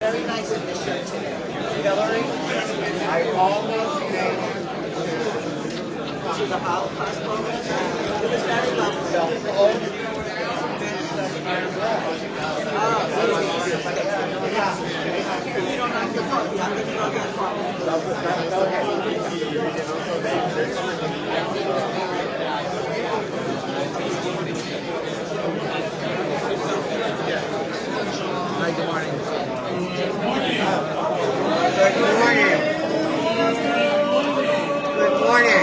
Very nice addition today. Hillary, I almost came to the Holocaust moment. It was very lovely. You don't have to talk. You have to go Hi, good morning. Good morning. Good morning. Good morning.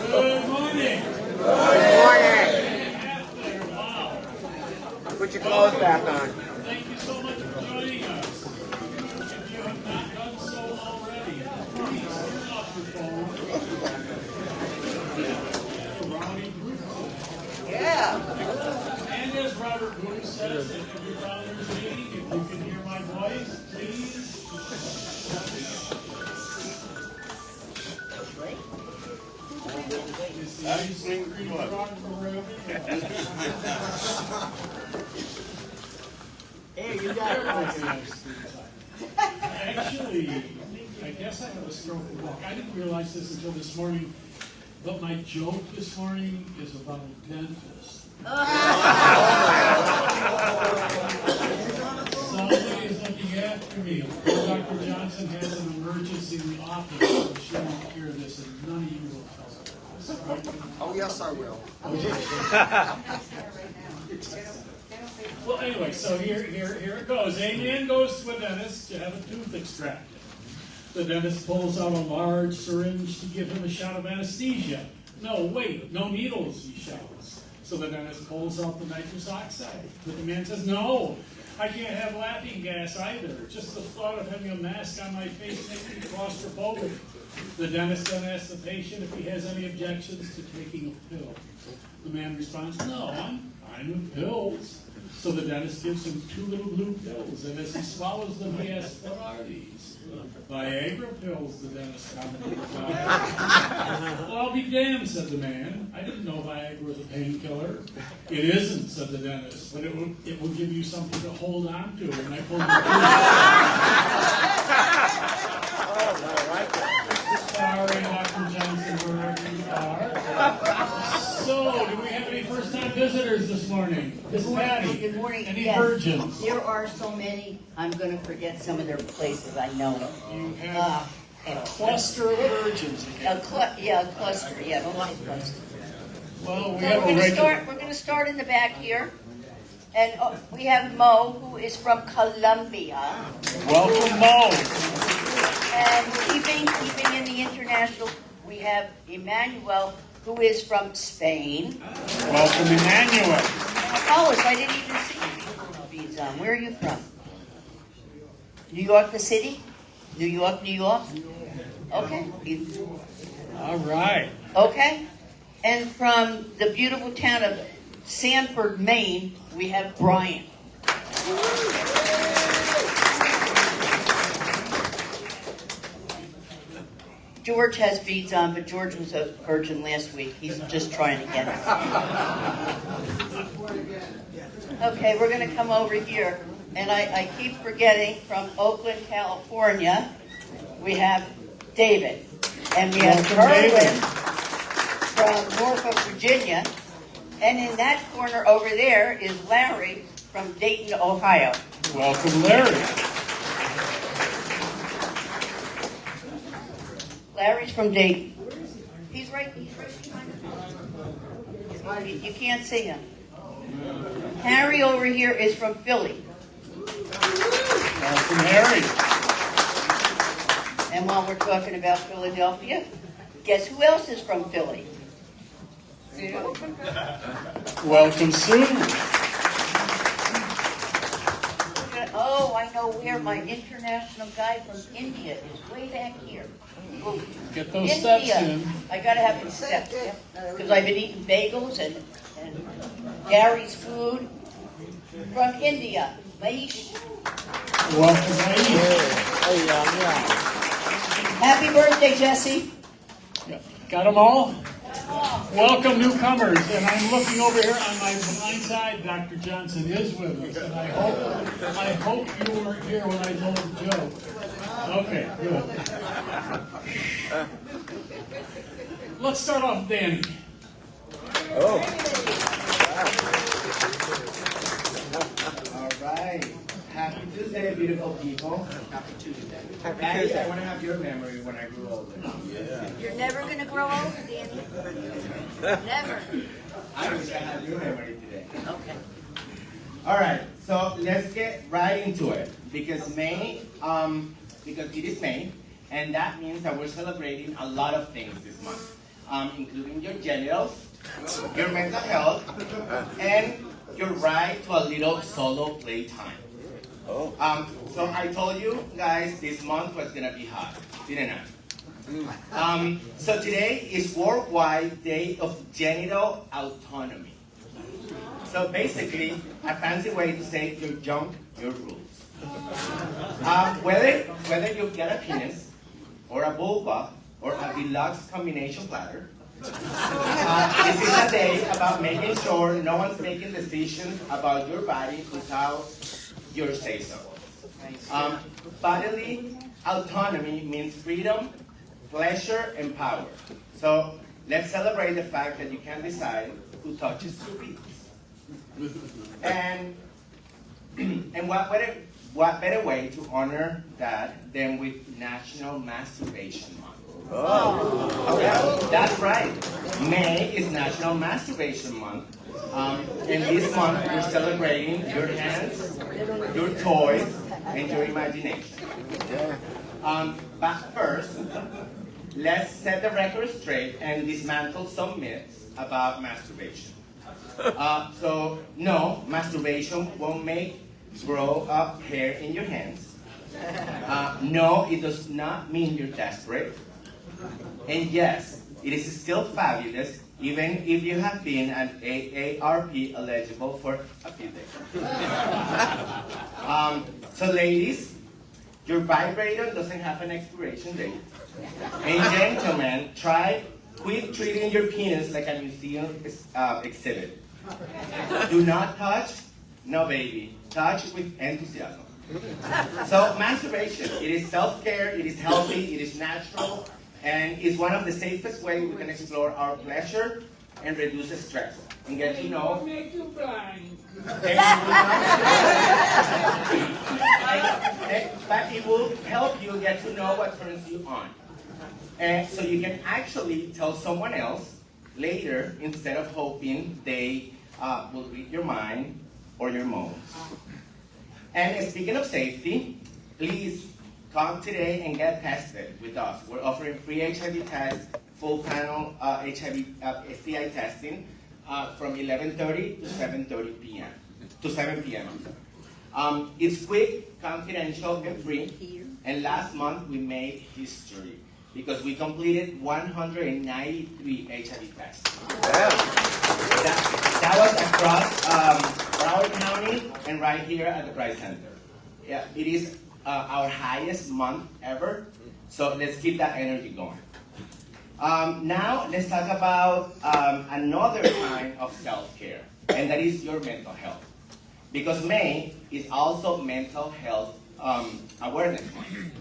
Good morning. Good morning. Wow. Put your clothes back on. Thank you so much for joining us. If you have not done so already, please turn off your phone. Rowdy group. Yeah. And as Robert Wood says, if your founders meeting, if you can hear my voice, please. Hey, you got it. Actually, I guess I have a stroke of luck. I didn't realize this until this morning, but my joke this morning is about a dentist. Somebody is looking after me. Dr. Johnson has an emergency in the office, so she won't hear this, and none of you will tell her this, right? Oh, yes, I will. Well, anyway, so here it goes. A man goes to a dentist to have a tooth extracted. The dentist pulls out a large syringe to give him a shot of anesthesia. No, wait, no needles, he shouts. So the dentist pulls out the nitrous oxide. But the man says, no, I can't have laughing gas either. Just the thought of having a mask on my face makes me claustrophobic. The dentist then asks the patient if he has any objections to taking a pill. The man responds, no, I'm fine with pills. So the dentist gives him 2 little blue pills, and as he swallows them, he asks, what are these? Viagra pills, the dentist commented. Well, I'll be damned, said the man. I didn't know Viagra was a painkiller. It isn't, said the dentist, but it will give you something to hold on to. And I pulled Sorry, Dr. Johnson, wherever you are. So, do we have any first-time visitors this morning? Good morning. Good morning. Any Yes. virgins? There are so many. I'm going to forget some of their places. I know. You have a cluster of virgins again. A cluster. Yeah, a cluster. Well, we So have a regular. we're going to start in the back here, and we have Mo, who is from Colombia, Welcome, Mo. and keeping in the international, we have Emmanuel, who is from Spain. Welcome, Emmanuel. Oh, I didn't even see beads on. Where are you from? New York, the city? New York, New York? Okay. All right. Okay. And from the beautiful town of Sanford, Maine, we have Brian. George has beads on, but George was a virgin last week. He's just trying to get it. Okay, we're going to come over here. And I keep forgetting, from Oakland, California, we have David. And we have Erwin from Norfolk, Virginia. And in that corner over there is Larry from Dayton, Ohio. Welcome, Larry. Larry's from Dayton. He's right behind you. You can't see him. Harry over here is from Philly. Welcome, Harry. And while we're talking about Philadelphia, guess who else is from Philly? Sue. Welcome, Sue. Oh, I know where my international guy from India is, way back here. Ooh. Get those steps in. I gotta have the steps, because I've been eating bagels and Gary's food from India. Maish. Welcome, Maish. Happy birthday, Jesse. Yeah. Got them all? Welcome newcomers, and I'm looking over here on my blind side. Dr. Johnson is with us, and I hope you weren't here when I told the joke. Okay, good. Let's start off, Danny. All right. Happy Tuesday, beautiful people. Happy Tuesday. Maddie, I want to have your memory when I grew older. Yeah. You're never going to grow old, Danny. Never. I wish I had your memory today. Okay. All right. So let's get right into it because because it is May, and that means that we're celebrating a lot of things this month, including your genitals, your mental health, and your right to a little solo playtime. So I told you guys this month was gonna be hot, didn't I? So today is Worldwide Day of Genital Autonomy. So basically, a fancy way to say your junk, your rules. Whether you get a penis, or a vulva, or a deluxe combination bladder, this is a day about making sure no one's making decisions about your body without your say-so. Bodily autonomy means freedom, pleasure, and power. So let's celebrate the fact that you can decide who touches your penis. And what better way to honor that than with National Masturbation Month? Yeah, that's right. May is National Masturbation Month. And this month we're celebrating your hands, your toys, and your imagination. But first, let's set the record straight and dismantle some myths about masturbation. So, no, masturbation won't make grow up hair in your hands. No, it does not mean you're desperate. And yes, it is still fabulous even if you have been an AARP eligible for a few days. So ladies, your vibrator doesn't have an expiration date. And gentlemen, quit treating your penis like a museum exhibit. Do not touch, no baby. Touch with enthusiasm. So masturbation, it is self-care, it is healthy, it is natural, and is one of the safest ways we can explore our pleasure and reduce the stress and get to know. Make you blind. But it will help you get to know what turns you on. And so you can actually tell someone else later instead of hoping they will read your mind or your moans. And speaking of safety, please come today and get tested with us. We're offering free HIV test, full panel HIV STI testing from 11:30 to 7:30 p.m. to 7 p.m. It's quick, confidential, and free. And last month we made history because we completed 193 HIV tests. That was across Broward County and right here at the Price Center. Yeah, it is our highest month ever, so let's keep that energy going. Now let's talk about another kind of self-care, and that is your mental health. Because May is also Mental Health Awareness Month.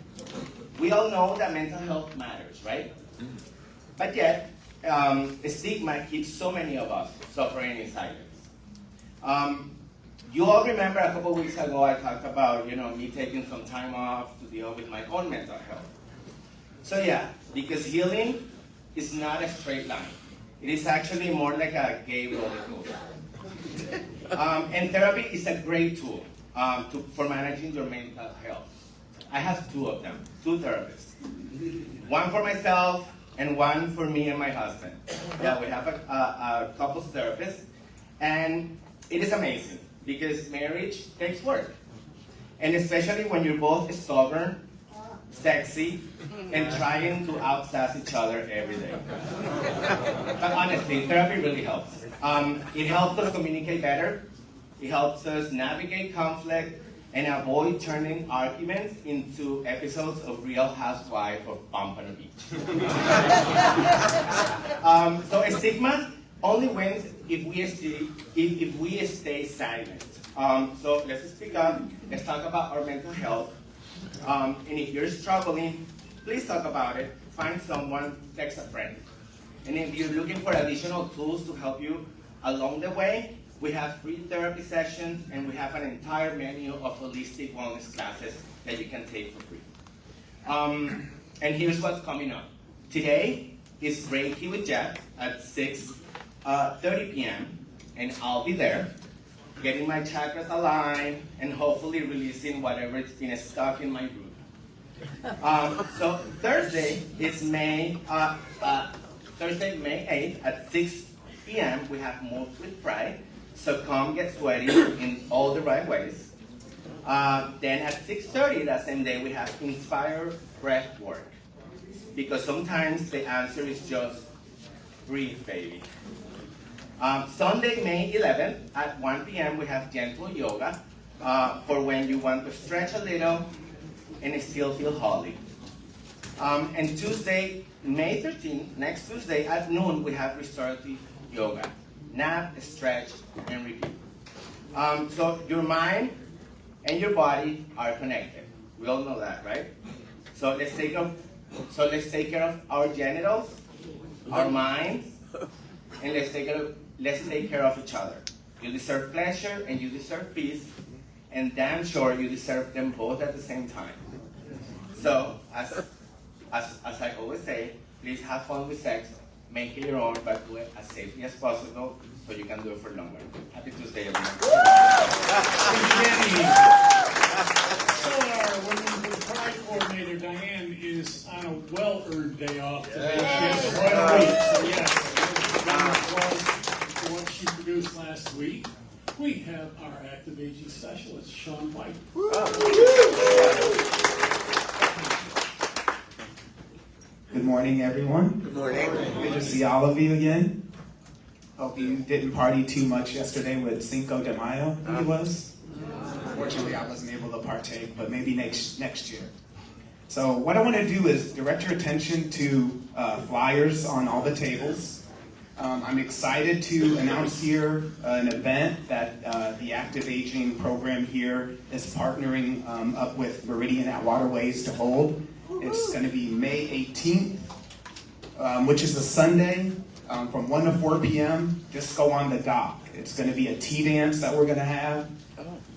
We all know that mental health matters, right? But yet, stigma keeps so many of us suffering in silence. You all remember a couple weeks ago I talked about, me taking some time off to deal with my own mental health. So yeah, because healing is not a straight line. It is actually more like a gay roller coaster. And therapy is a great tool for managing your mental health. I have two of them, two therapists. One for myself and one for me and my husband. Yeah, we have a couples therapist, and it is amazing because marriage takes work. And especially when you're both stubborn, sexy, and trying to outsass each other every day. But honestly, therapy really helps. It helps us communicate better. It helps us navigate conflict and avoid turning arguments into episodes of Real Housewives of Pompano Beach. So stigma only wins if we stay silent. So let's speak up. Let's talk about our mental health. And if you're struggling, please talk about it. Find someone, text a friend. And if you're looking for additional tools to help you along the way, we have free therapy sessions, and we have an entire menu of holistic wellness classes that you can take for free. And here's what's coming up. Today is Reiki with Jeff at 6:30 p.m. and I'll be there, getting my chakras aligned and hopefully releasing whatever's been stuck in my root. So Thursday is May 8th at 6 p.m. We have Moves with Pride. So come get sweaty in all the right ways. Then at 6:30 that same day we have Inspire Breath Work. Because sometimes the answer is just breathe, baby. Sunday, May 11th at 1 p.m. we have Gentle Yoga for when you want to stretch a little and still feel holy. And Tuesday, May 13th, next Tuesday at noon, we have Restorative Yoga. Nap, stretch, and repeat. So your mind and your body are connected. We all know that, right? So let's take care of our genitals, our minds, and let's take care of each other. You deserve pleasure and you deserve peace, and damn sure you deserve them both at the same time. So as I always say, please have fun with sex. Make it your own, but do it as safely as possible so you can do it for longer. Happy Tuesday, everyone. So our Women's Pride Coordinator, Diane, is on a well-earned day off today. She has quite a week. So yes, round of applause for what she produced last week. We have our active aging specialist, Shawn White. Good morning, everyone. Good morning. Good to see all of you again. Hope you didn't party too much yesterday with Cinco de Mayo, I think it was. Unfortunately, I wasn't able to partake, but maybe next year. So what I want to do is direct your attention to flyers on all the tables. I'm excited to announce here an event that the Active Aging program here is partnering up with Meridian at Waterways to hold. It's going to be May 18th, which is a Sunday, from 1 to 4 p.m. Just go on the dock. It's going to be a tea dance that we're going to have.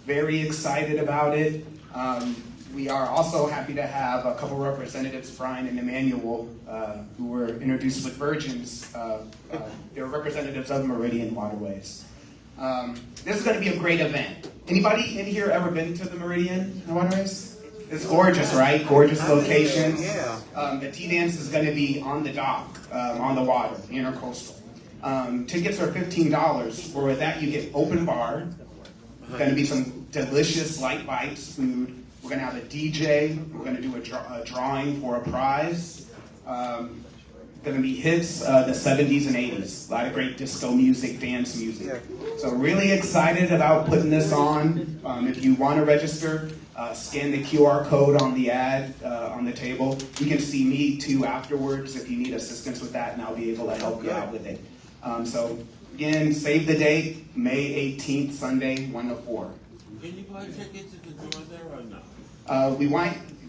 Very excited about it. We are also happy to have a couple representatives, Brian and Emmanuel, who were introduced with Virgins. They're representatives of Meridian Waterways. This is going to be a great event. Anybody in here ever been to the Meridian Waterways? It's gorgeous, right? Gorgeous locations. Yeah. The tea dance is going to be on the dock, on the water, intercoastal. Tickets are $15. For that, you get open bar. Going to be some delicious light bites food. We're going to have a DJ. We're going to do a drawing for a prize. Going to be hits, the 70s and 80s. A lot of great disco music, dance music. So really excited about putting this on. If you want to register, scan the QR code on the ad on the table. You can see me too afterwards if you need assistance with that, and I'll be able to help you out with it. So again, save the date, May 18th, Sunday, 1 to 4. Can you buy tickets at the door there or no?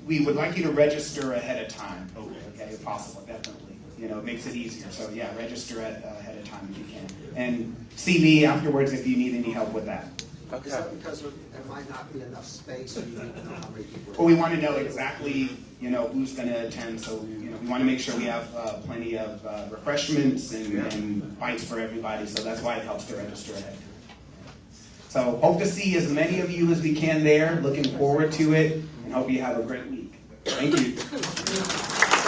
We would like you to register ahead of time. Okay, if possible, definitely. You know, it makes it easier. So yeah, register ahead of time if you can, and see me afterwards if you need any help with that. Okay. Is that because there might not be enough space, or you need to know how many people? Well, we want to know exactly, who's going to attend. So, we want to make sure we have plenty of refreshments and bites for everybody. So that's why it helps to register ahead. So hope to see as many of you as we can there. Looking forward to it, and hope you have a great week. Thank you.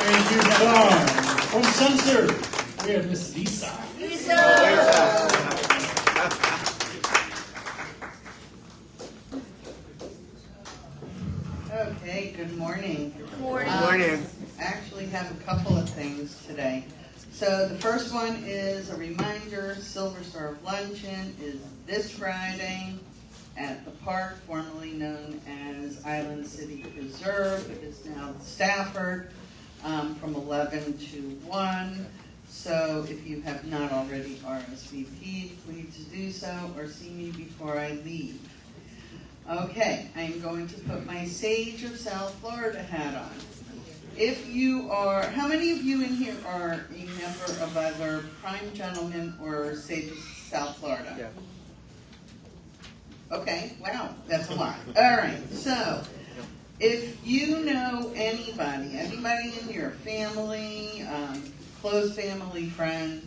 Thank you, Shawn. From Sensor, we have Miss Lisa. Okay, good morning. Good morning. Morning. Actually have a couple of things today. So the first one is a reminder, Silver Star Luncheon is this Friday. at the park, formerly known as Island City Preserve. It is now Stafford, from 11 to 1. So if you have not already RSVP'd, please do so or see me before I leave. Okay, I'm going to put my Sage of South Florida hat on. If you are, how many of you in here are a member of either Prime Gentlemen or Sage of South Florida? Yeah. Okay, wow, that's a lot. All right, so if you know anybody in your family, close family friend,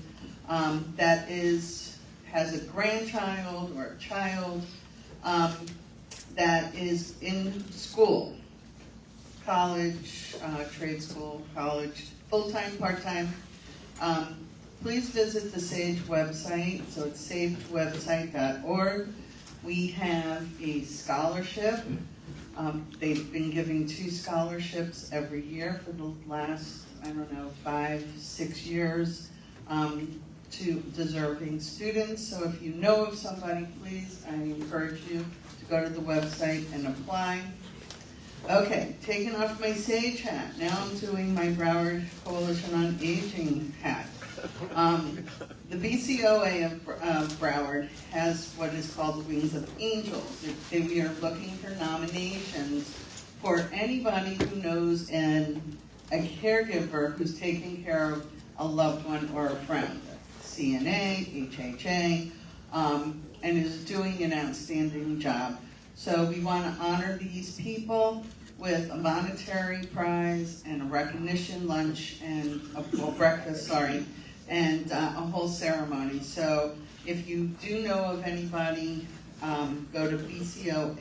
that has a grandchild or a child that is in school, college, trade school, college, full-time, part-time, please visit the SAGE website. So it's sagewebsite.org. We have a scholarship. They've been giving 2 scholarships every year for the last, 5-6 years to deserving students. So if you know of somebody, please, I encourage you to go to the website and apply. Okay, taking off my SAGE hat. Now I'm doing my Broward Coalition on Aging hat. The BCOA of Broward has what is called the Wings of Angels. We are looking for nominations for anybody who knows a caregiver who's taking care of a loved one or a friend, CNA, HHA, and is doing an outstanding job. So we want to honor these people with a monetary prize and a recognition lunch and breakfast, and a whole ceremony. So if you do know of anybody, go to bcoafl.org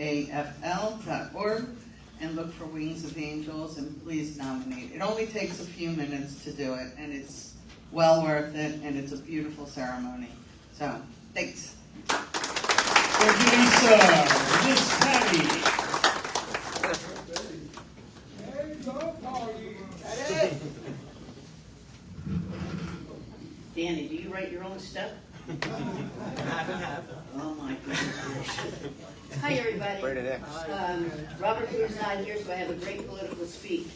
and look for Wings of Angels and please nominate. It only takes a few minutes to do it, and it's well worth it, and it's a beautiful ceremony. So, thanks. Thank you, Lisa. Miss Patty. Danny, do you write your own stuff? Half and half. Oh my goodness. Hi everybody. Robert Booth's not here, so I have a great political speech.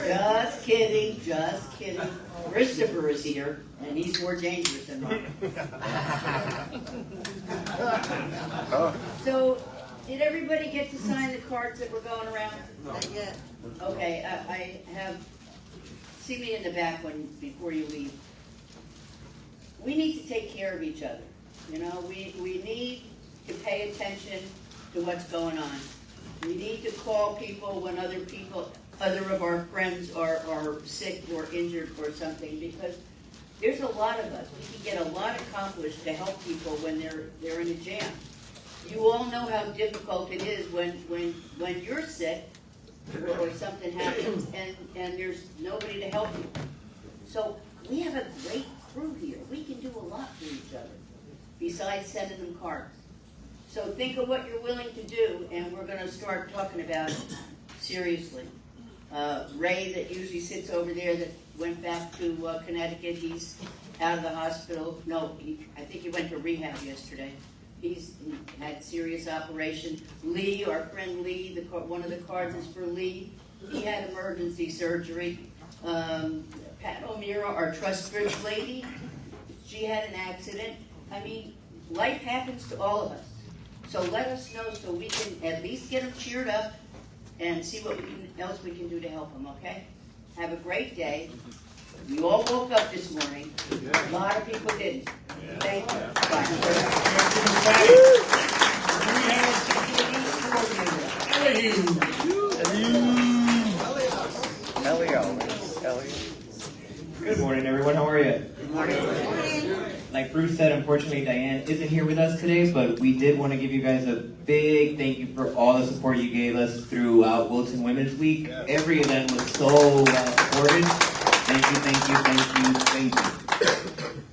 Just kidding, just kidding. Christopher is here, and he's more dangerous than Robert. So, did everybody get to sign the cards that were going around? Not yet. Okay, I have, see me in the back before you leave. We need to take care of each other. You know, we need to pay attention to what's going on. We need to call people when other of our friends are sick or injured or something, because there's a lot of us. We can get a lot accomplished to help people when they're in a jam. You all know how difficult it is when you're sick or something happens and there's nobody to help you. So we have a great crew here. We can do a lot for each other besides sending them cards. So think of what you're willing to do, and we're going to start talking about it seriously. Ray, that usually sits over there, that went back to Connecticut, he's out of the hospital. No, I think he went to rehab yesterday. He had serious operation. Lee, our friend Lee, one of the cards is for Lee. He had emergency surgery. Pat O'Meara, our Trust Bridge lady, she had an accident. I mean, life happens to all of us. So let us know so we can at least get them cheered up and see what else we can do to help them, okay? Have a great day. You all woke up this morning. A lot of people didn't. Thank you. Bye. Good morning, everyone. How are you? Good morning. Like Bruce said, unfortunately, Diane isn't here with us today, but we did want to give you guys a big thank you for all the support you gave us throughout Wilton Women's Week. Every event was so well supported. Thank you, thank you, thank you, thank you.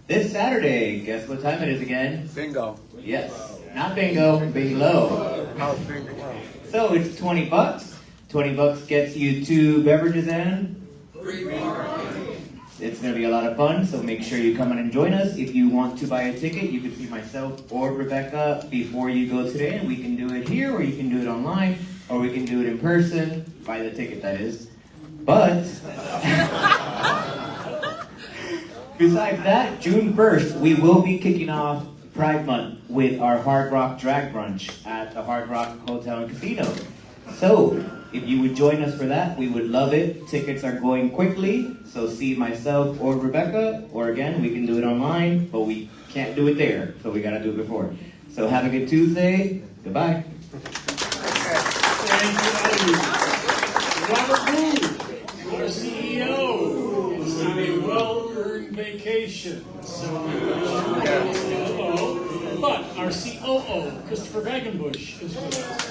This Saturday, guess what time it is again? Bingo. Yes, not bingo, bingo. Oh, bingo. So it's $20. $20 gets you 2 beverages and It's going to be a lot of fun, so make sure you come in and join us. If you want to buy a ticket, you can see myself or Rebecca before you go today, and we can do it here, or you can do it online, or we can do it in person. Buy the ticket, that is. But besides that, June 1st, we will be kicking off Pride Month with our Hard Rock Drag Brunch at the Hard Rock Hotel and Casino. So, if you would join us for that, we would love it. Tickets are going quickly, so see myself or Rebecca, or again, we can do it online, but we can't do it there, so we gotta do it before. So have a good Tuesday. Goodbye. Thank you. Robert Booth, our CEO, is on a well-earned vacation. So but our COO, Christopher Wagenbush, is with us.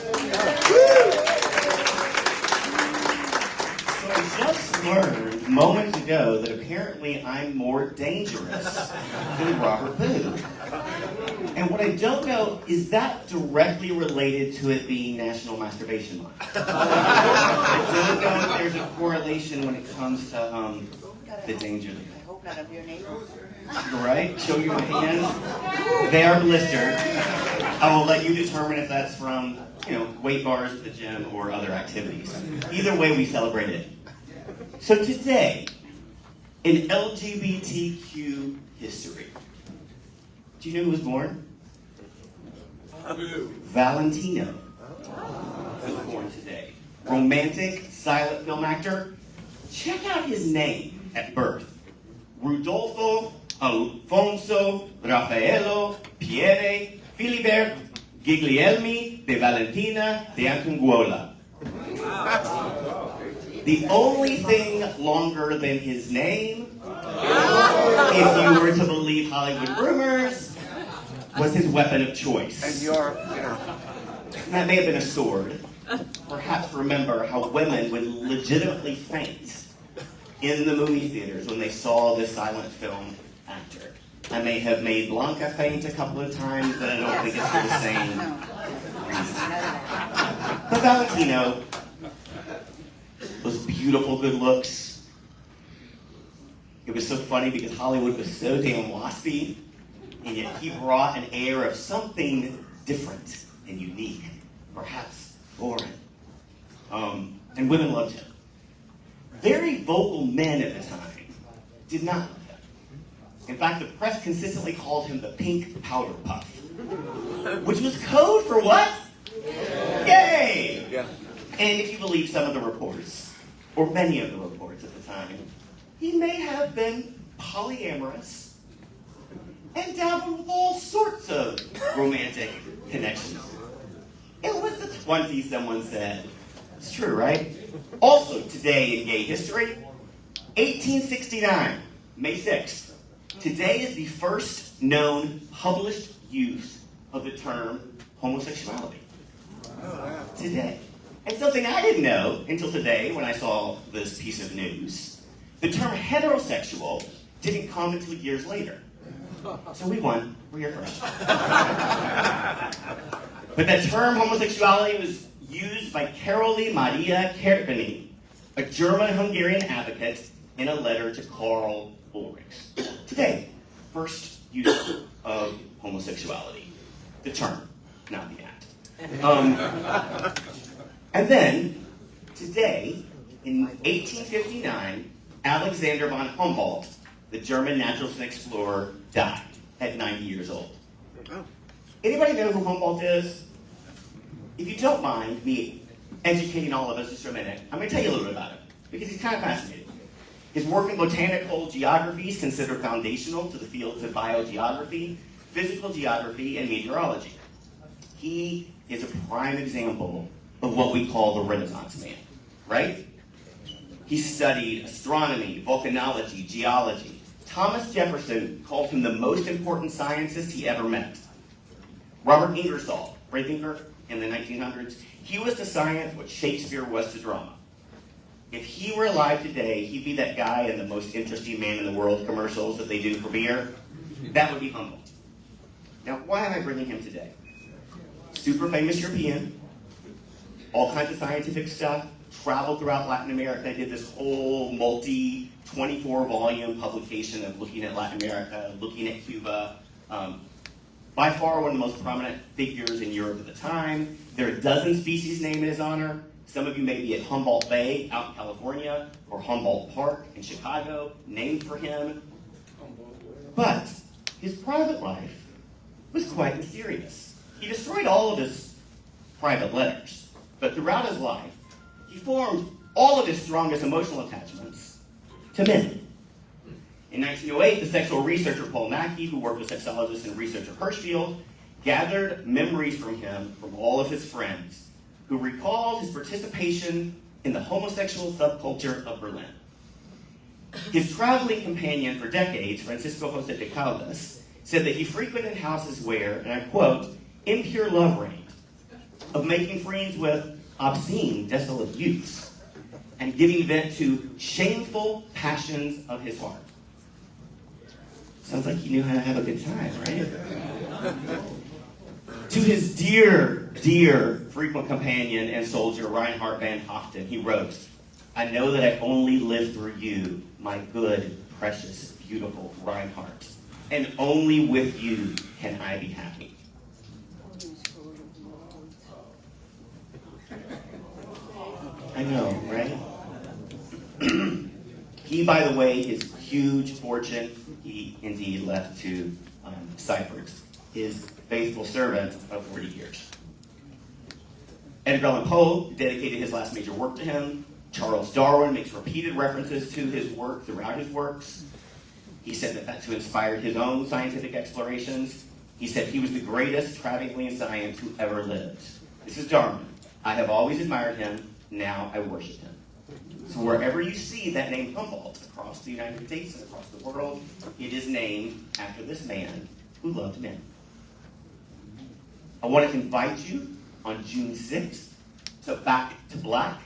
So I just learned moments ago that apparently I'm more dangerous than Robert Booth. And what I don't know is that directly related to it being National Masturbation Month. I don't know if there's a correlation when it comes to the danger. I hope none of your neighbors. Right? Show your hands. They are blistered. I will let you determine if that's from, weight bars at the gym or other activities. Either way, we celebrate it. So today, in LGBTQ history, do you know who was born? Valentino was born today. Romantic, silent film actor. Check out his name at birth. Rudolfo Alfonso Raffaello Pierre Filibert Guglielmi de Valentina de Antonguola. The only thing longer than his name, if you were to believe Hollywood rumors, was his weapon of choice. And That may have been a sword. Perhaps remember how women would legitimately faint in the movie theaters when they saw this silent film actor. I may have made Blanca faint a couple of times, but I don't think it's for the same reason. But Valentino was beautiful, good looks. It was so funny because Hollywood was so damn waspy, and yet he brought an air of something different and unique, perhaps foreign. And women loved him. Very vocal men at the time did not love him. In fact, the press consistently called him the pink powder puff, which was code for what? Yay! Yeah. And if you believe some of the reports, or many of the reports at the time, he may have been polyamorous and dabbled with all sorts of romantic connections. It was the 20s, someone said. It's true, right? Also, today in gay history, 1869, May 6th. Today is the first known published use of the term homosexuality. Today. And something I didn't know until today when I saw this piece of news. The term heterosexual didn't come until years later. So we won. We're here first. But that term homosexuality was used by Carolee Maria Kerpeny, a German-Hungarian advocate, in a letter to Karl Ulrichs. Today, first use of homosexuality. The term, not the act. And then, today, in 1859, Alexander von Humboldt, the German naturalist and explorer, died at 90 years old. Anybody know who Humboldt is? If you don't mind me educating all of us just for a minute, I'm going to tell you a little bit about him, because he's kind of fascinating. His work in botanical geography is considered foundational to the fields of biogeography, physical geography, and meteorology. He is a prime example of what we call the Renaissance man, right? He studied astronomy, volcanology, geology. Thomas Jefferson called him the most important scientist he ever met. Robert Ingersoll, Freethinker in the 1900s, he was to science what Shakespeare was to drama. If he were alive today, he'd be that guy in the most interesting man in the world commercials that they do for beer. That would be Humboldt. Now, why am I bringing him today? Super famous European, all kinds of scientific stuff, traveled throughout Latin America, did this whole 24 volume publication of looking at Latin America, looking at Cuba. By far one of the most prominent figures in Europe at the time. There are a dozen species named in his honor. Some of you may be at Humboldt Bay out in California, or Humboldt Park in Chicago, named for him. But his private life was quite mysterious. He destroyed all of his private letters, but throughout his life, he formed all of his strongest emotional attachments to men. In 1908, the sexual researcher Paul Mackey, who worked with sexologist and researcher Hirschfeld, gathered memories from him from all of his friends, who recalled his participation in the homosexual subculture of Berlin. His traveling companion for decades, Francisco Jose de Caldas, said that he frequented houses where, and I quote, impure love reigned, of making friends with obscene, desolate youths, and giving vent to shameful passions of his heart. Sounds like he knew how to have a good time, right? To his dear, dear frequent companion and soldier, Reinhard van Hoften, he wrote, I know that I only live through you, my good, precious, beautiful Reinhard, and only with you can I be happy. I know, right? He, by the way, his huge fortune, he indeed left to Seifert, his faithful servant of 40 years. Edgar Allan Poe dedicated his last major work to him. Charles Darwin makes repeated references to his work throughout his works. He said that that's who inspired his own scientific explorations. He said he was the greatest traveling in science who ever lived. This is Darwin. I have always admired him. Now I worship him. So wherever you see that name Humboldt across the United States and across the world, it is named after this man who loved men. I want to invite you on June 6th to Back to Black,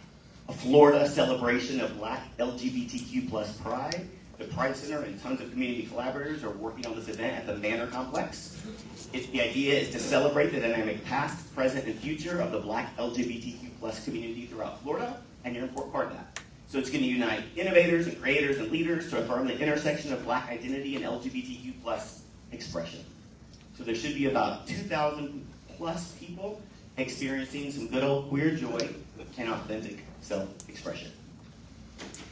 a Florida celebration of Black LGBTQ plus pride. The Pride Center and tons of community collaborators are working on this event at the Manor Complex. The idea is to celebrate the dynamic past, present, and future of the Black LGBTQ plus community throughout Florida, and you're an important part of that. So it's going to unite innovators and creators and leaders to affirm the intersection of Black identity and LGBTQ plus expression. So there should be about 2,000 plus people experiencing some good old queer joy and authentic self-expression.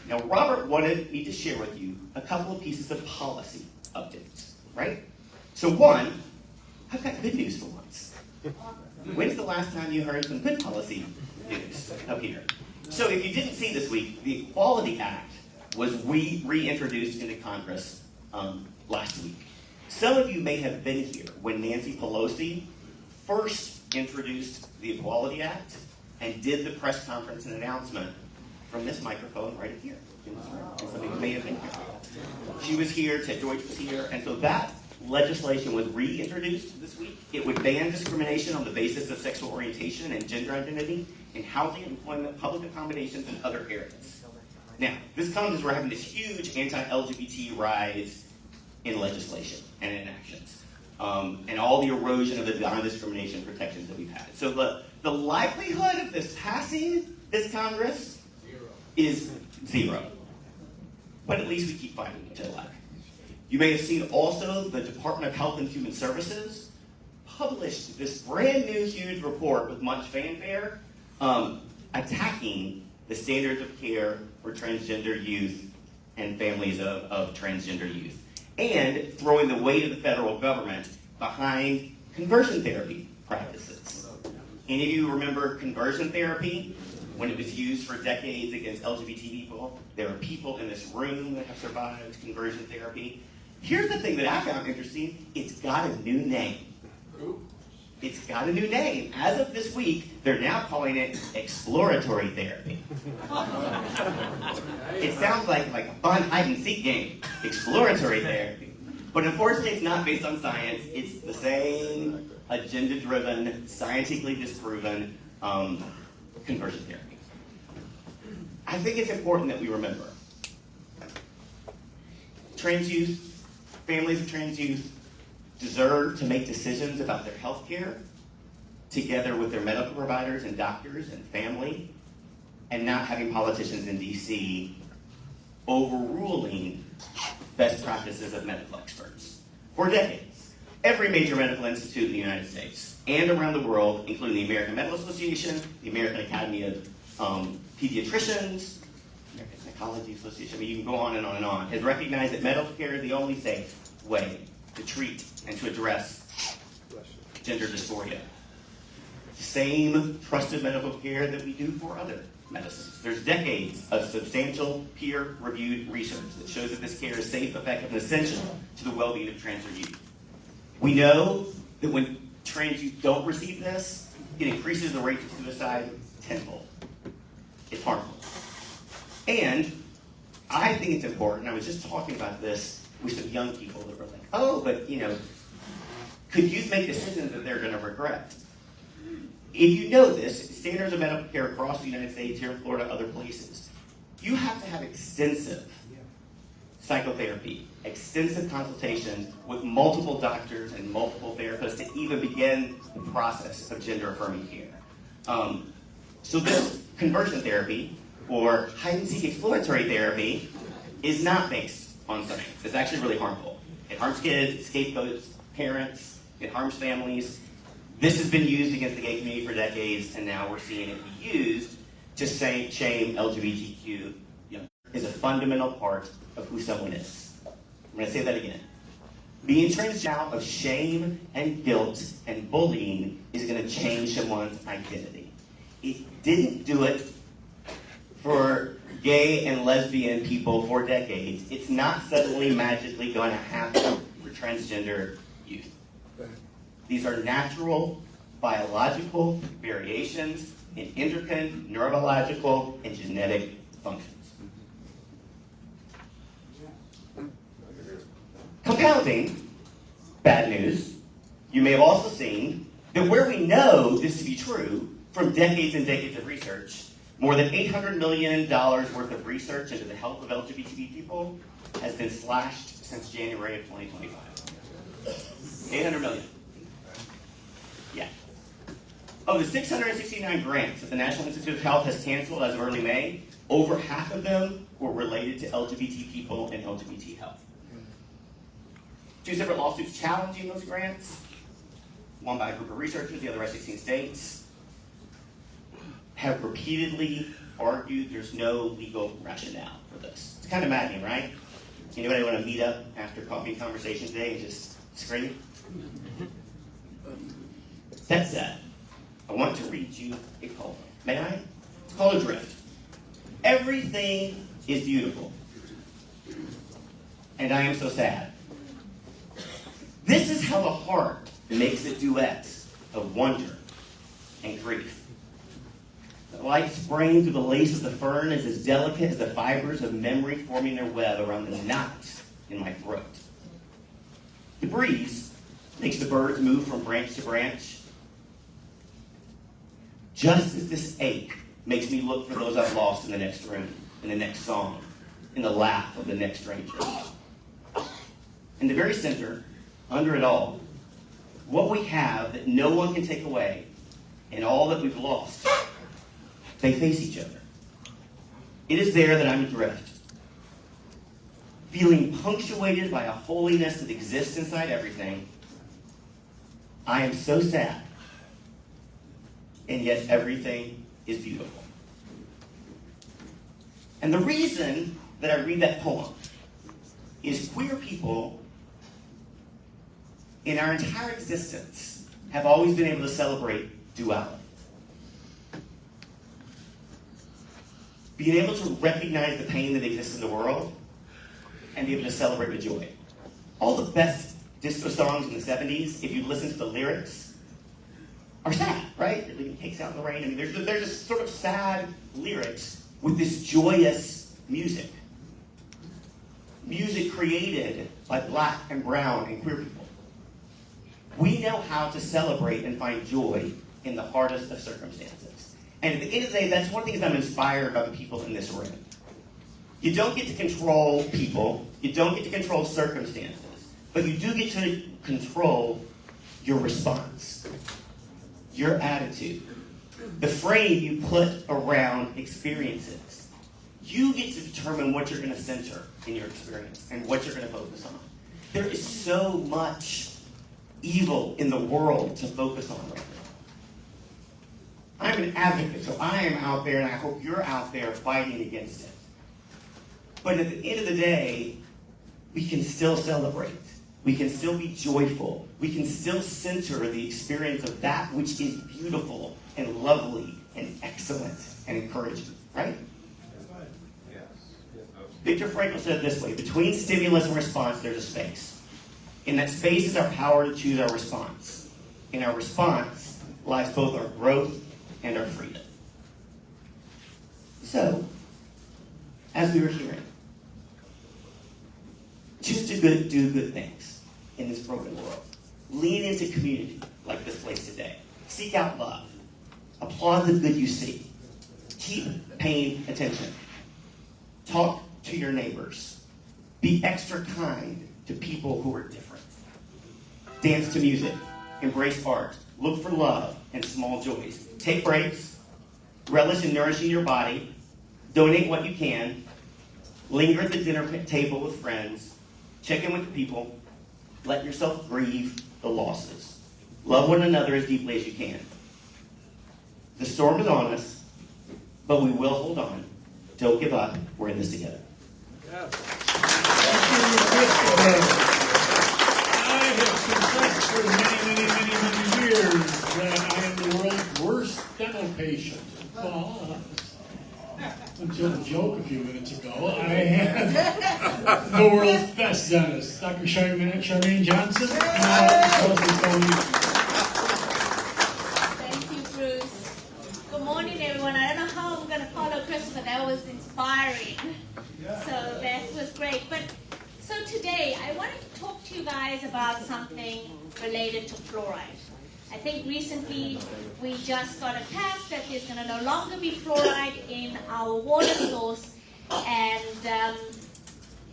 Now, Robert wanted me to share with you a couple of pieces of policy updates, right? So one, I've got good news for once. When's the last time you heard some good policy news up here? So if you didn't see this week, the Equality Act was reintroduced into Congress last week. Some of you may have been here when Nancy Pelosi first introduced the Equality Act and did the press conference and announcement from this microphone right here in this room. And some of you may have been here. She was here, Ted Deutsch was here, and so that legislation was reintroduced this week. It would ban discrimination on the basis of sexual orientation and gender identity in housing, employment, public accommodations, and other areas. Now, this comes as we're having this huge anti-LGBT rise in legislation and in actions, and all the erosion of the non-discrimination protections that we've had. So the likelihood of this passing this Congress is zero. But at least we keep fighting each other. You may have seen also the Department of Health and Human Services published this brand new huge report with much fanfare attacking the standards of care for transgender youth and families of transgender youth, and throwing the weight of the federal government behind conversion therapy practices. Any of you remember conversion therapy? When it was used for decades against LGBT people, there are people in this room that have survived conversion therapy. Here's the thing that I found interesting. It's got a new name. It's got a new name. As of this week, they're now calling it exploratory therapy. It sounds like a fun hide-and-seek game. Exploratory therapy. But unfortunately, it's not based on science. It's the same agenda-driven, scientifically disproven conversion therapy. I think it's important that we remember trans youth, families of trans youth, deserve to make decisions about their health care together with their medical providers and doctors and family and not having politicians in DC overruling best practices of medical experts. For decades, every major medical institute in the United States and around the world, including the American Medical Association, the American Academy of Pediatricians, American Psychology Association, I mean, you can go on and on and on, has recognized that medical care is the only safe way to treat and to address gender dysphoria. The same trusted medical care that we do for other medicines. There's decades of substantial peer-reviewed research that shows that this care is safe, effective, and essential to the well-being of transgender youth. We know that when trans youth don't receive this, it increases the rate of suicide tenfold. It's harmful. And I think it's important, I was just talking about this with some young people that were like, oh, but could youth make decisions that they're going to regret? If you know this, standards of medical care across the United States, here in Florida, other places, you have to have extensive psychotherapy, extensive consultations with multiple doctors and multiple therapists to even begin the process of gender-affirming care. So this conversion therapy, or hide-and-seek exploratory therapy, is not based on science. It's actually really harmful. It harms kids, it scapegoats parents, it harms families. This has been used against the gay community for decades, and now we're seeing it be used to shame LGBTQ young. Is a fundamental part of who someone is. I'm going to say that again. Being transgender out of shame and guilt and bullying is going to change someone's identity. It didn't do it for gay and lesbian people for decades. It's not suddenly magically going to happen for transgender youth. These are natural, biological variations in endocrine, neurological, and genetic functions. Compounding bad news, you may have also seen that where we know this to be true from decades and decades of research, more than $800 million worth of research into the health of LGBT people has been slashed since January of 2025. 800 million. Yeah. Of the 669 grants that the National Institute of Health has canceled as of early May, over half of them were related to LGBT people and LGBT health. Two separate lawsuits challenging those grants, one by a group of researchers, the other by 16 states, have repeatedly argued there's no legal rationale for this. It's kind of maddening, right? Anybody want to meet up after coffee conversation today and just scream? That said, I want to read you a poem. May I? It's called Adrift. Everything is beautiful, and I am so sad. This is how the heart makes a duet of wonder and grief. The light spraying through the lace of the fern is as delicate as the fibers of memory forming their web around the knot in my throat. The breeze makes the birds move from branch to branch. Just as this ache makes me look for those I've lost in the next room, in the next song, in the laugh of the next stranger. In the very center, under it all, what we have that no one can take away, and all that we've lost, they face each other. It is there that I'm adrift, feeling punctuated by a holiness that exists inside everything. I am so sad, and yet everything is beautiful. And the reason that I read that poem is queer people in our entire existence have always been able to celebrate duality. Being able to recognize the pain that exists in the world and be able to celebrate with joy. All the best disco songs in the 70s, if you listen to the lyrics, are sad, right? They're leaving cakes out in the rain. I mean, there's just sort of sad lyrics with this joyous music. Music created by black and brown and queer people. We know how to celebrate and find joy in the hardest of circumstances. And at the end of the day, that's one of the things I'm inspired by the people in this room. You don't get to control people. You don't get to control circumstances. But you do get to control your response, your attitude, the frame you put around experiences. You get to determine what you're going to center in your experience and what you're going to focus on. There is so much evil in the world to focus on right now. I'm an advocate, so I am out there, and I hope you're out there fighting against it. But at the end of the day, we can still celebrate. We can still be joyful. We can still center the experience of that which is beautiful and lovely and excellent and encouraging, right? Viktor Frankl said it this way: between stimulus and response, there's a space. In that space is our power to choose our response. In our response lies both our growth and our freedom. So, as we were hearing, choose to do good things in this broken world. Lean into community like this place today. Seek out love. Applaud the good you see. Keep paying attention. Talk to your neighbors. Be extra kind to people who are different. Dance to music. Embrace art. Look for love and small joys. Take breaks. Relish in nourishing your body. Donate what you can. Linger at the dinner table with friends. Check in with people. Let yourself grieve the losses. Love one another as deeply as you can. The storm is on us, but we will hold on. Don't give up. We're in this together. Thank you, Christopher. I have confessed for many years that I am the world's worst dental patient. Well, until the joke a few minutes ago, I am the world's best dentist, Dr. Charmaine Johnson. Thank you, Bruce. Good morning, everyone. I don't know how I'm going to follow Chris, but that was inspiring. So that was great. But so today, I wanted to talk to you guys about something related to fluoride. I think recently we just got a test that there's going to no longer be fluoride in our water source, and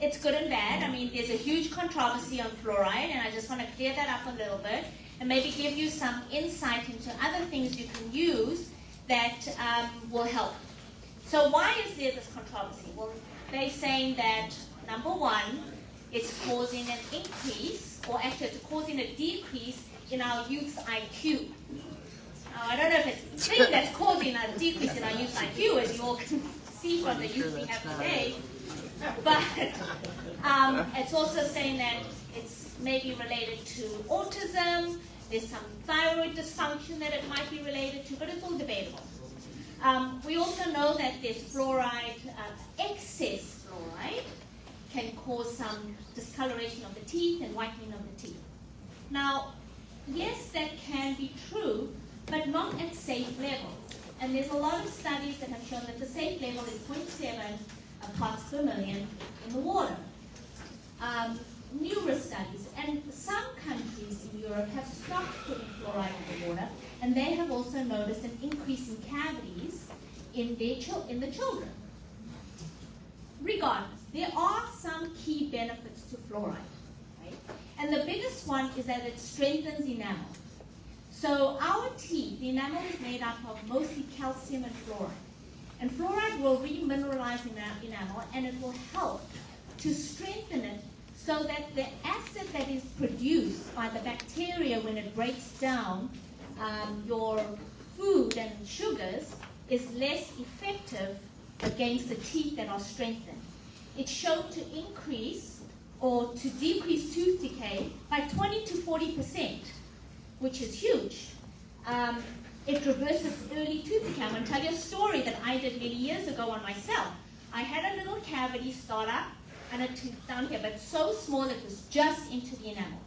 it's good and bad. I mean, there's a huge controversy on fluoride, and I just want to clear that up a little bit and maybe give you some insight into other things you can use that will help. So why is there this controversy? Well, they're saying that, number one, it's causing an increase, or actually it's causing a decrease in our youth's IQ. Now, I don't know if it's the thing that's causing a decrease in our youth's IQ, as you all can see from the youth we have today, but it's also saying that it's maybe related to autism, there's some thyroid dysfunction that it might be related to, but it's all debatable. We also know that there's fluoride, excess fluoride can cause some discoloration of the teeth and whitening of the teeth. Now, yes, that can be true, but not at safe levels. And there's a lot of studies that have shown that the safe level is 0.7 parts per million in the water. Numerous studies, and some countries in Europe have stopped putting fluoride in the water, and they have also noticed an increase in cavities in the children. Regardless, there are some key benefits to fluoride, right? And the biggest one is that it strengthens enamel. So our teeth, the enamel is made up of mostly calcium and fluoride. And fluoride will remineralize enamel, and it will help to strengthen it so that the acid that is produced by the bacteria when it breaks down your food and sugars is less effective against the teeth that are strengthened. It's shown to increase or to decrease tooth decay by 20 to 40%, which is huge. It reverses early tooth decay. I'm going to tell you a story that I did many years ago on myself. I had a little cavity start up and a tooth down here, but so small it was just into the enamel.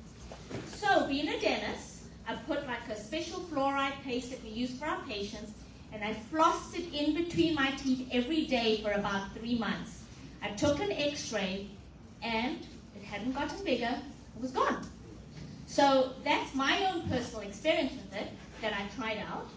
So being a dentist, I put like a special fluoride paste that we use for our patients, and I flossed it in between my teeth every day for about 3 months. I took an x-ray, and it hadn't gotten bigger, it was gone. So that's my own personal experience with it that I tried out.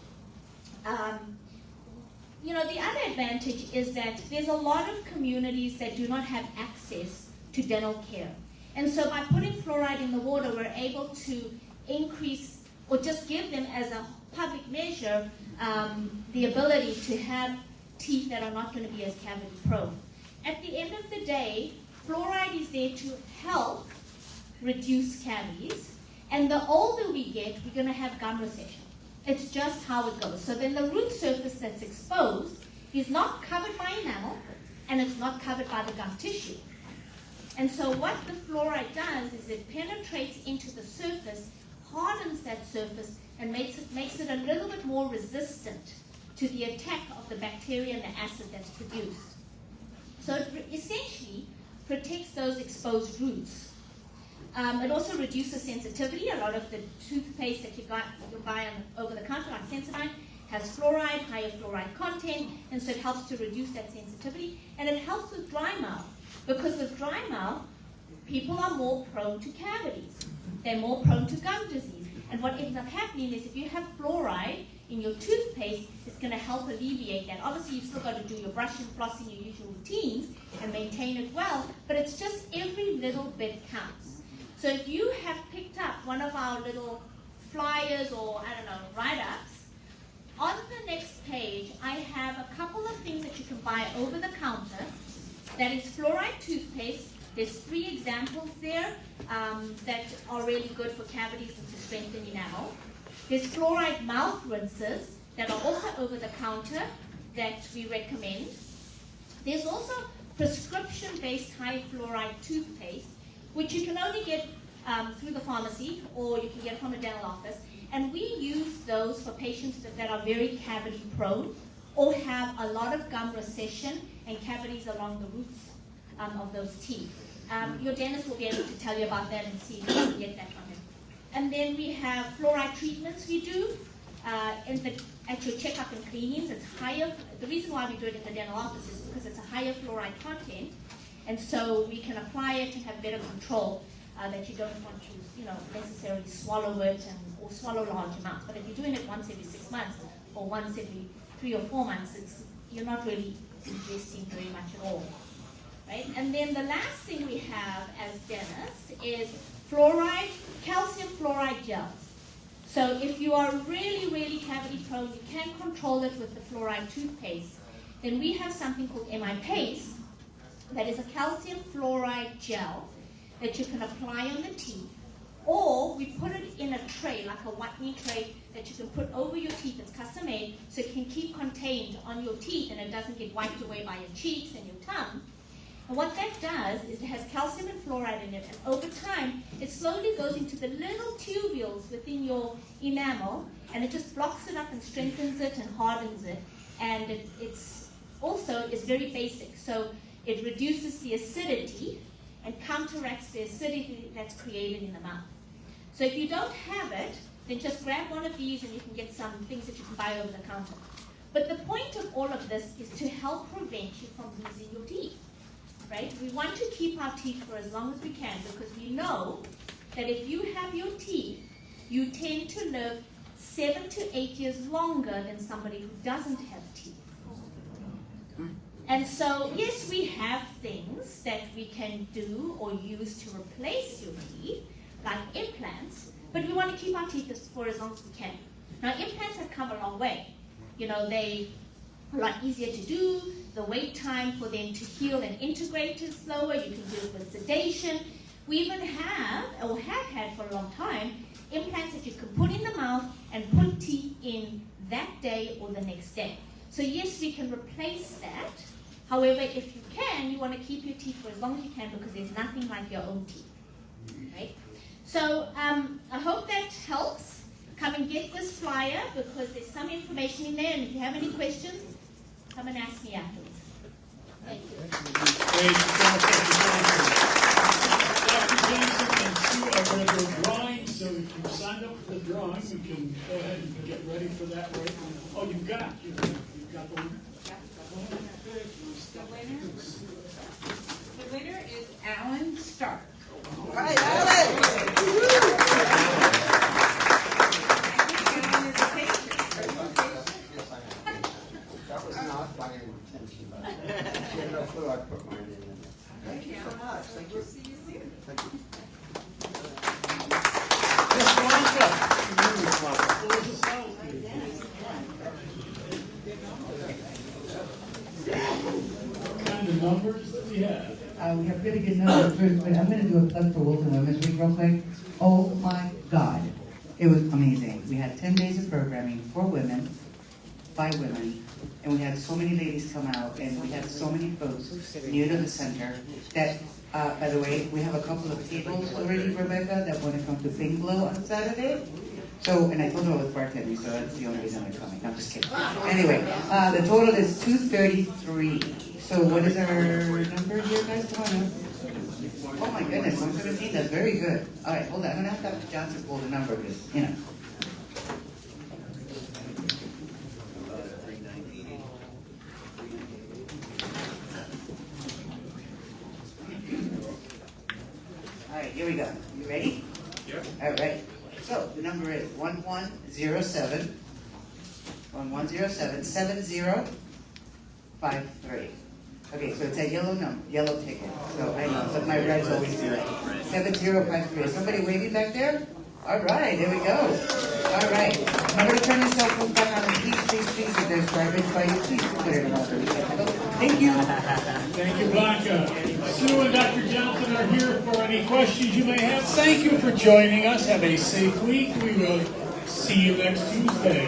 The other advantage is that there's a lot of communities that do not have access to dental care. And so by putting fluoride in the water, we're able to increase or just give them as a public measure the ability to have teeth that are not going to be as cavity prone. At the end of the day, fluoride is there to help reduce cavities, and the older we get, we're going to have gum recession. It's just how it goes. So then the root surface that's exposed is not covered by enamel, and it's not covered by the gum tissue. And so what the fluoride does is it penetrates into the surface, hardens that surface, and makes it a little bit more resistant to the attack of the bacteria and the acid that's produced. So it essentially protects those exposed roots. It also reduces sensitivity. A lot of the toothpaste that you buy over the counter, like Sensodyne, has fluoride, higher fluoride content, and so it helps to reduce that sensitivity. And it helps with dry mouth, because with dry mouth, people are more prone to cavities. They're more prone to gum disease. And what ends up happening is if you have fluoride in your toothpaste, it's going to help alleviate that. Obviously, you've still got to do your brushing, flossing, your usual routines, and maintain it well, but it's just every little bit counts. So if you have picked up one of our little flyers or, I don't know, write-ups, on the next page, I have a couple of things that you can buy over the counter. That is fluoride toothpaste. There's 3 examples there that are really good for cavities and to strengthen enamel. There's fluoride mouth rinses that are also over the counter that we recommend. There's also prescription-based high fluoride toothpaste, which you can only get through the pharmacy, or you can get it from a dental office. And we use those for patients that are very cavity prone or have a lot of gum recession and cavities along the roots of those teeth. Your dentist will be able to tell you about that and see if you can get that from him. And then we have fluoride treatments we do at your checkup and cleanings. It's higher. The reason why we do it in the dental office is because it's a higher fluoride content, and so we can apply it and have better control. That you don't want to, necessarily swallow it or swallow large amounts. But if you're doing it once every 6 months or once every 3 or 4 months, you're not really ingesting very much at all, right? And then the last thing we have as dentists is fluoride, calcium fluoride gels. So if you are really, really cavity prone, you can't control it with the fluoride toothpaste, then we have something called MI Paste that is a calcium fluoride gel that you can apply on the teeth, or we put it in a tray, like a whitening tray that you can put over your teeth. It's custom made, so it can keep contained on your teeth and it doesn't get wiped away by your cheeks and your tongue. And what that does is it has calcium and fluoride in it, and over time, it slowly goes into the little tubules within your enamel, and it just blocks it up and strengthens it and hardens it. And it's also is very basic, so it reduces the acidity and counteracts the acidity that's created in the mouth. So if you don't have it, then just grab one of these and you can get some things that you can buy over the counter. But the point of all of this is to help prevent you from losing your teeth, right? We want to keep our teeth for as long as we can, because we know that if you have your teeth, you tend to live 7 to 8 years longer than somebody who doesn't have teeth. And so, yes, we have things that we can do or use to replace your teeth, like implants, but we want to keep our teeth for as long as we can. Now, implants have come a long way. They are a lot easier to do. The wait time for them to heal and integrate is slower. You can do it with sedation. We even have, or have had for a long time, implants that you can put in the mouth and put teeth in that day or the next day. So yes, we can replace that. However, if you can, you want to keep your teeth for as long as you can, because there's nothing like your own teeth, right? So I hope that helps. Come and get this flyer, because there's some information in there, and if you have any questions, come and ask me afterwards. Thank you. We're going to drawing, so if you signed up for the drawing, we can go ahead and get ready for that right now. Oh, you've got the winner? The winner is Alan Stark. All right, Alan! That was not my intention, but I had no clue I put mine in there. Thank you so much. Thank you. We'll see you soon. Thank you. Yes, Veronica. we have really good numbers first, but I'm gonna do a plug for Wilton Women's Week real quick. Oh my God, it was amazing. We had 10 days of programming for women, by women, and we had so many ladies come out, and we had so many folks new to the center that, by the way, we have a couple of tables already, Rebecca, that want to come to Bing Blow on Saturday. So, and I told them I was bartending, so that's the only reason I'm coming. I'm just kidding. Anyway, the total is 233. So what is our number here, guys? Come on up. Oh my goodness, 117, that's very good. All right, hold on. I'm gonna have to have Johnson pull the number because, you know. All right, here we go. You ready? Yep. All right. So the number is 1107 7053. Okay, so it's a yellow number, yellow ticket. So I know, but my reds always do it. 7053. Is somebody waving back there? All right, there we go. All right. Remember to turn your cell phone back on. Please. If there's garbage by you, please put it in the recycle. Thank you. Thank you, Blanca. Sue and Dr. Johnson are here for any questions you may have. Thank you for joining us. Have a safe week. We will see you next Tuesday.